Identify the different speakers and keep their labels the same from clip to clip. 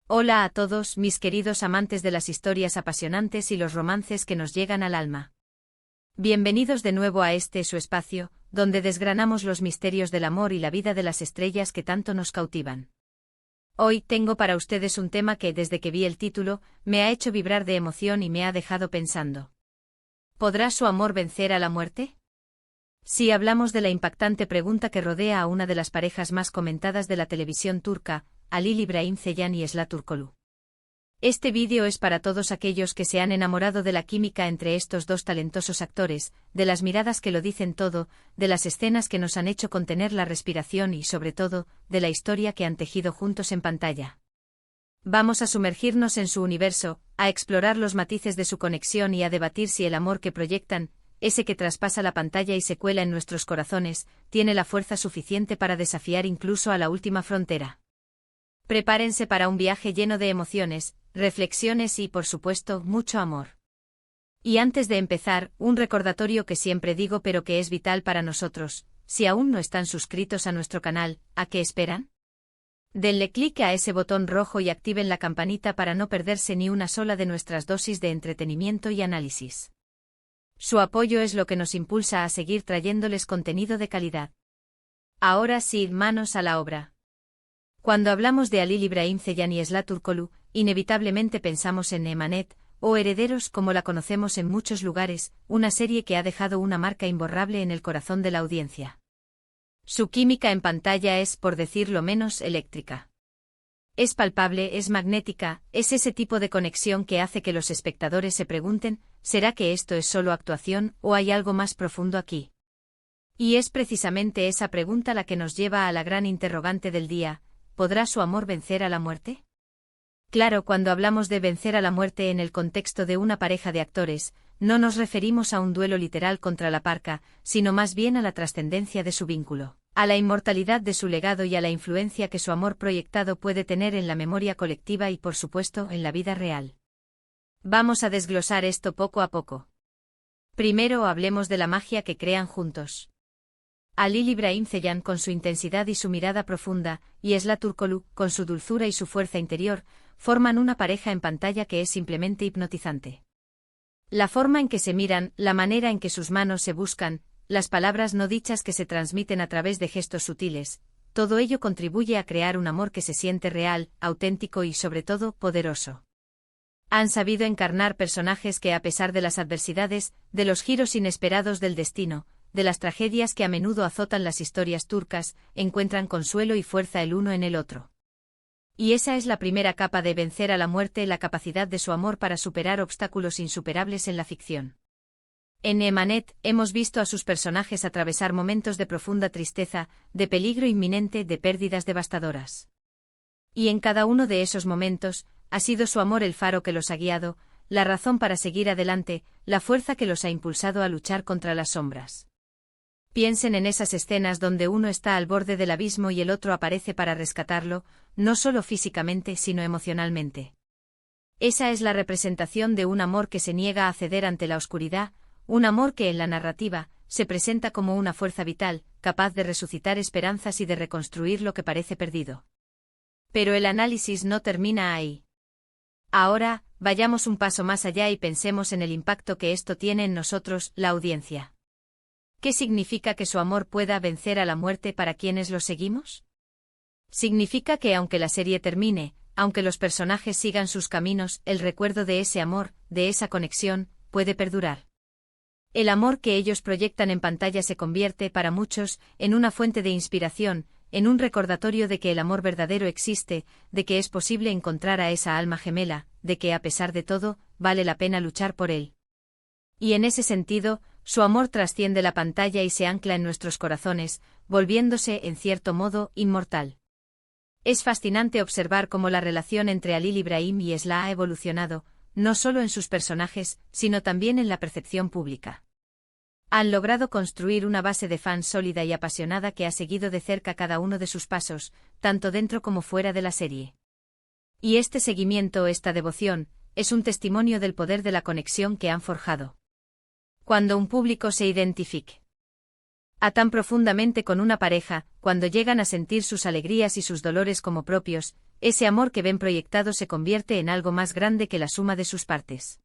Speaker 1: Hola a todos, mis queridos amantes de las historias apasionantes y los romances que nos llegan al alma. Bienvenidos de nuevo a su espacio, donde desgranamos los misterios del amor y la vida de las estrellas que tanto nos cautivan. Hoy tengo para ustedes un tema que, desde que vi el título, me ha hecho vibrar de emoción y me ha dejado pensando. ¿Podrá su amor vencer a la muerte? Si hablamos de la impactante pregunta que rodea a una de las parejas más comentadas de la televisión turca, Halil İbrahim Ceylan y Esra Turkoglu. Este vídeo es para todos aquellos que se han enamorado de la química entre estos dos talentosos actores, de las miradas que lo dicen todo, de las escenas que nos han hecho contener la respiración y, sobre todo, de la historia que han tejido juntos en pantalla. Vamos a sumergirnos en su universo, a explorar los matices de su conexión y a debatir si el amor que proyectan, ese que traspasa la pantalla y se cuela en nuestros corazones, tiene la fuerza suficiente para desafiar incluso a la última frontera. Prepárense para un viaje lleno de emociones, reflexiones y, por supuesto, mucho amor. Y antes de empezar, un recordatorio que siempre digo pero que es vital para nosotros: si aún no están suscritos a nuestro canal, ¿a qué esperan? Denle clic a ese botón rojo y activen la campanita para no perderse ni una sola de nuestras dosis de entretenimiento y análisis. Su apoyo es lo que nos impulsa a seguir trayéndoles contenido de calidad. Ahora sí, manos a la obra. Cuando hablamos de Halil İbrahim Ceylan y Esra Turkoglu, inevitablemente pensamos en Emanet, o Herederos como la conocemos en muchos lugares, una serie que ha dejado una marca imborrable en el corazón de la audiencia. Su química en pantalla es, por decirlo menos, eléctrica. Es palpable, es magnética, es ese tipo de conexión que hace que los espectadores se pregunten: ¿será que esto es solo actuación o hay algo más profundo aquí? Y es precisamente esa pregunta la que nos lleva a la gran interrogante del día: ¿podrá su amor vencer a la muerte? Claro, cuando hablamos de vencer a la muerte en el contexto de una pareja de actores, no nos referimos a un duelo literal contra la parca, sino más bien a la trascendencia de su vínculo, a la inmortalidad de su legado y a la influencia que su amor proyectado puede tener en la memoria colectiva y, por supuesto, en la vida real. Vamos a desglosar esto poco a poco. Primero hablemos de la magia que crean juntos. Halil İbrahim Ceylan con su intensidad y su mirada profunda, y Esra Turkoglu con su dulzura y su fuerza interior, forman una pareja en pantalla que es simplemente hipnotizante. La forma en que se miran, la manera en que sus manos se buscan, las palabras no dichas que se transmiten a través de gestos sutiles, todo ello contribuye a crear un amor que se siente real, auténtico y, sobre todo, poderoso. Han sabido encarnar personajes que, a pesar de las adversidades, de los giros inesperados del destino, de las tragedias que a menudo azotan las historias turcas, encuentran consuelo y fuerza el uno en el otro. Y esa es la primera capa de vencer a la muerte, la capacidad de su amor para superar obstáculos insuperables en la ficción. En Emanet hemos visto a sus personajes atravesar momentos de profunda tristeza, de peligro inminente, de pérdidas devastadoras. Y en cada uno de esos momentos, ha sido su amor el faro que los ha guiado, la razón para seguir adelante, la fuerza que los ha impulsado a luchar contra las sombras. Piensen en esas escenas donde uno está al borde del abismo y el otro aparece para rescatarlo, no solo físicamente sino emocionalmente. Esa es la representación de un amor que se niega a ceder ante la oscuridad, un amor que en la narrativa se presenta como una fuerza vital, capaz de resucitar esperanzas y de reconstruir lo que parece perdido. Pero el análisis no termina ahí. Ahora, vayamos un paso más allá y pensemos en el impacto que esto tiene en nosotros, la audiencia. ¿Qué significa que su amor pueda vencer a la muerte para quienes lo seguimos? Significa que aunque la serie termine, aunque los personajes sigan sus caminos, el recuerdo de ese amor, de esa conexión, puede perdurar. El amor que ellos proyectan en pantalla se convierte, para muchos, en una fuente de inspiración, en un recordatorio de que el amor verdadero existe, de que es posible encontrar a esa alma gemela, de que, a pesar de todo, vale la pena luchar por él. Y en ese sentido, su amor trasciende la pantalla y se ancla en nuestros corazones, volviéndose, en cierto modo, inmortal. Es fascinante observar cómo la relación entre Halil İbrahim y Esra ha evolucionado, no solo en sus personajes, sino también en la percepción pública. Han logrado construir una base de fans sólida y apasionada que ha seguido de cerca cada uno de sus pasos, tanto dentro como fuera de la serie. Y este seguimiento, esta devoción, es un testimonio del poder de la conexión que han forjado. Cuando un público se identifique tan profundamente con una pareja, cuando llegan a sentir sus alegrías y sus dolores como propios, ese amor que ven proyectado se convierte en algo más grande que la suma de sus partes.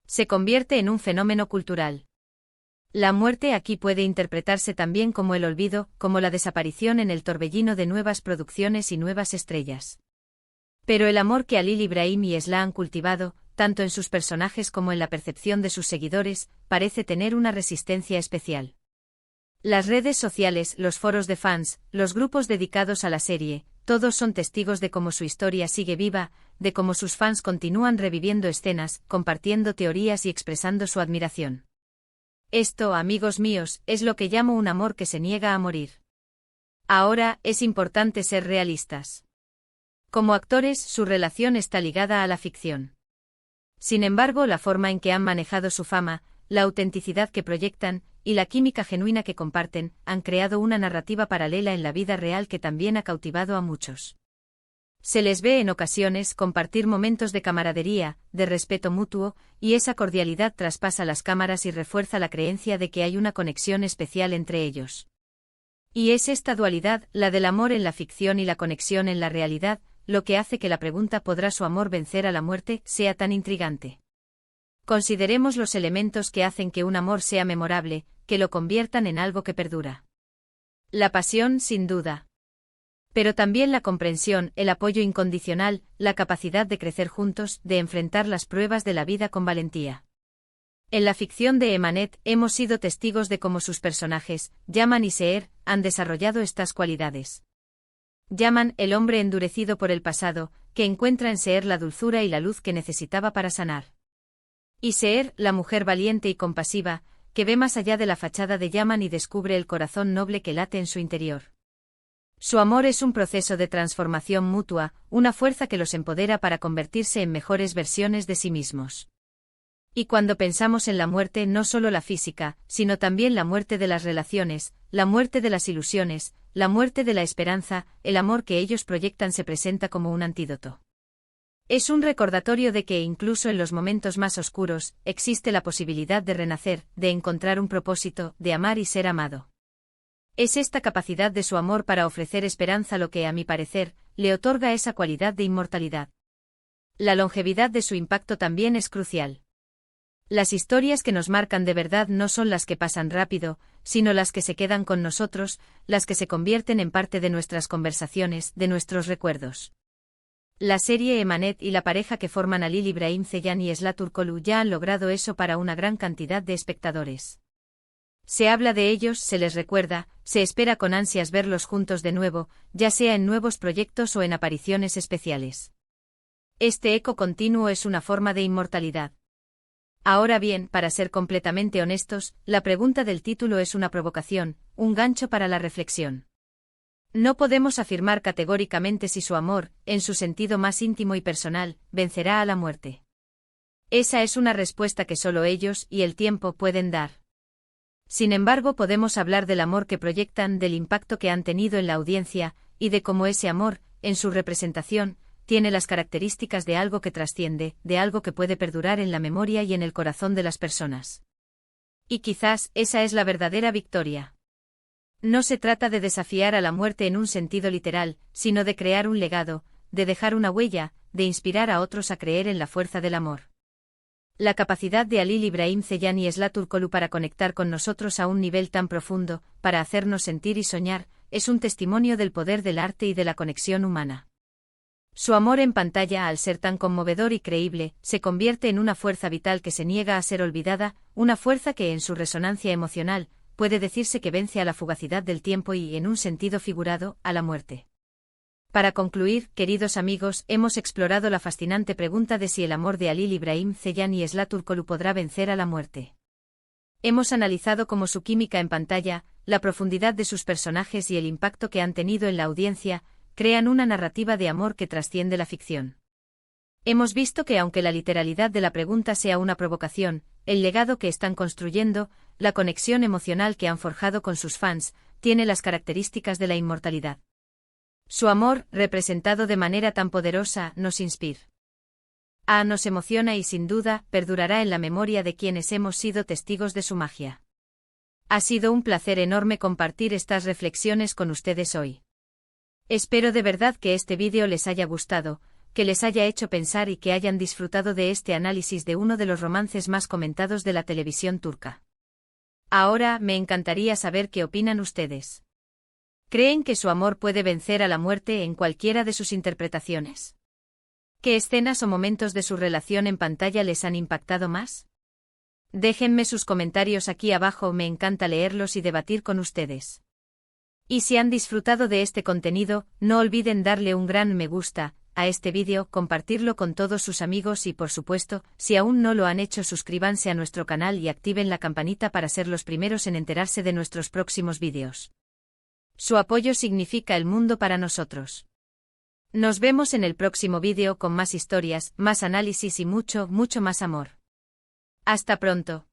Speaker 1: Se convierte en un fenómeno cultural. La muerte aquí puede interpretarse también como el olvido, como la desaparición en el torbellino de nuevas producciones y nuevas estrellas. Pero el amor que Halil Ibrahim y Esla han cultivado, tanto en sus personajes como en la percepción de sus seguidores, parece tener una resistencia especial. Las redes sociales, los foros de fans, los grupos dedicados a la serie, todos son testigos de cómo su historia sigue viva, de cómo sus fans continúan reviviendo escenas, compartiendo teorías y expresando su admiración. Esto, amigos míos, es lo que llamo un amor que se niega a morir. Ahora, es importante ser realistas. Como actores, su relación está ligada a la ficción. Sin embargo, la forma en que han manejado su fama, la autenticidad que proyectan, y la química genuina que comparten, han creado una narrativa paralela en la vida real que también ha cautivado a muchos. Se les ve en ocasiones compartir momentos de camaradería, de respeto mutuo, y esa cordialidad traspasa las cámaras y refuerza la creencia de que hay una conexión especial entre ellos. Y es esta dualidad, la del amor en la ficción y la conexión en la realidad, lo que hace que la pregunta ¿podrá su amor vencer a la muerte? Sea tan intrigante. Consideremos los elementos que hacen que un amor sea memorable, que lo conviertan en algo que perdura. La pasión, sin duda. Pero también la comprensión, el apoyo incondicional, la capacidad de crecer juntos, de enfrentar las pruebas de la vida con valentía. En la ficción de Emanet hemos sido testigos de cómo sus personajes, Yaman y Seher, han desarrollado estas cualidades. Yaman, el hombre endurecido por el pasado, que encuentra en Seher la dulzura y la luz que necesitaba para sanar. Y Seher, la mujer valiente y compasiva, que ve más allá de la fachada de Yaman y descubre el corazón noble que late en su interior. Su amor es un proceso de transformación mutua, una fuerza que los empodera para convertirse en mejores versiones de sí mismos. Y cuando pensamos en la muerte, no solo la física, sino también la muerte de las relaciones, la muerte de las ilusiones, la muerte de la esperanza, el amor que ellos proyectan se presenta como un antídoto. Es un recordatorio de que incluso en los momentos más oscuros, existe la posibilidad de renacer, de encontrar un propósito, de amar y ser amado. Es esta capacidad de su amor para ofrecer esperanza lo que, a mi parecer, le otorga esa cualidad de inmortalidad. La longevidad de su impacto también es crucial. Las historias que nos marcan de verdad no son las que pasan rápido, sino las que se quedan con nosotros, las que se convierten en parte de nuestras conversaciones, de nuestros recuerdos. La serie Emanet y la pareja que forman Halil Ibrahim Ceylan y Esla Turkoglu ya han logrado eso para una gran cantidad de espectadores. Se habla de ellos, se les recuerda, se espera con ansias verlos juntos de nuevo, ya sea en nuevos proyectos o en apariciones especiales. Este eco continuo es una forma de inmortalidad. Ahora bien, para ser completamente honestos, la pregunta del título es una provocación, un gancho para la reflexión. No podemos afirmar categóricamente si su amor, en su sentido más íntimo y personal, vencerá a la muerte. Esa es una respuesta que solo ellos y el tiempo pueden dar. Sin embargo, podemos hablar del amor que proyectan, del impacto que han tenido en la audiencia, y de cómo ese amor, en su representación, tiene las características de algo que trasciende, de algo que puede perdurar en la memoria y en el corazón de las personas. Y quizás, esa es la verdadera victoria. No se trata de desafiar a la muerte en un sentido literal, sino de crear un legado, de dejar una huella, de inspirar a otros a creer en la fuerza del amor. La capacidad de Halil Ibrahim Ceylan y Esla Turkoglu para conectar con nosotros a un nivel tan profundo, para hacernos sentir y soñar, es un testimonio del poder del arte y de la conexión humana. Su amor en pantalla, al ser tan conmovedor y creíble, se convierte en una fuerza vital que se niega a ser olvidada, una fuerza que en su resonancia emocional, puede decirse que vence a la fugacidad del tiempo y, en un sentido figurado, a la muerte. Para concluir, queridos amigos, hemos explorado la fascinante pregunta de si el amor de Halil Ibrahim Ceylan y Esla Turkoglu podrá vencer a la muerte. Hemos analizado cómo su química en pantalla, la profundidad de sus personajes y el impacto que han tenido en la audiencia, crean una narrativa de amor que trasciende la ficción. Hemos visto que aunque la literalidad de la pregunta sea una provocación, el legado que están construyendo, la conexión emocional que han forjado con sus fans, tiene las características de la inmortalidad. Su amor, representado de manera tan poderosa, nos inspira. Nos emociona y sin duda, perdurará en la memoria de quienes hemos sido testigos de su magia. Ha sido un placer enorme compartir estas reflexiones con ustedes hoy. Espero de verdad que este vídeo les haya gustado, que les haya hecho pensar y que hayan disfrutado de este análisis de uno de los romances más comentados de la televisión turca. Ahora, me encantaría saber qué opinan ustedes. ¿Creen que su amor puede vencer a la muerte en cualquiera de sus interpretaciones? ¿Qué escenas o momentos de su relación en pantalla les han impactado más? Déjenme sus comentarios aquí abajo, me encanta leerlos y debatir con ustedes. Y si han disfrutado de este contenido, no olviden darle un gran me gusta a este vídeo, compartirlo con todos sus amigos y por supuesto, si aún no lo han hecho, suscríbanse a nuestro canal y activen la campanita para ser los primeros en enterarse de nuestros próximos vídeos. Su apoyo significa el mundo para nosotros. Nos vemos en el próximo vídeo con más historias, más análisis y mucho, mucho más amor. Hasta pronto.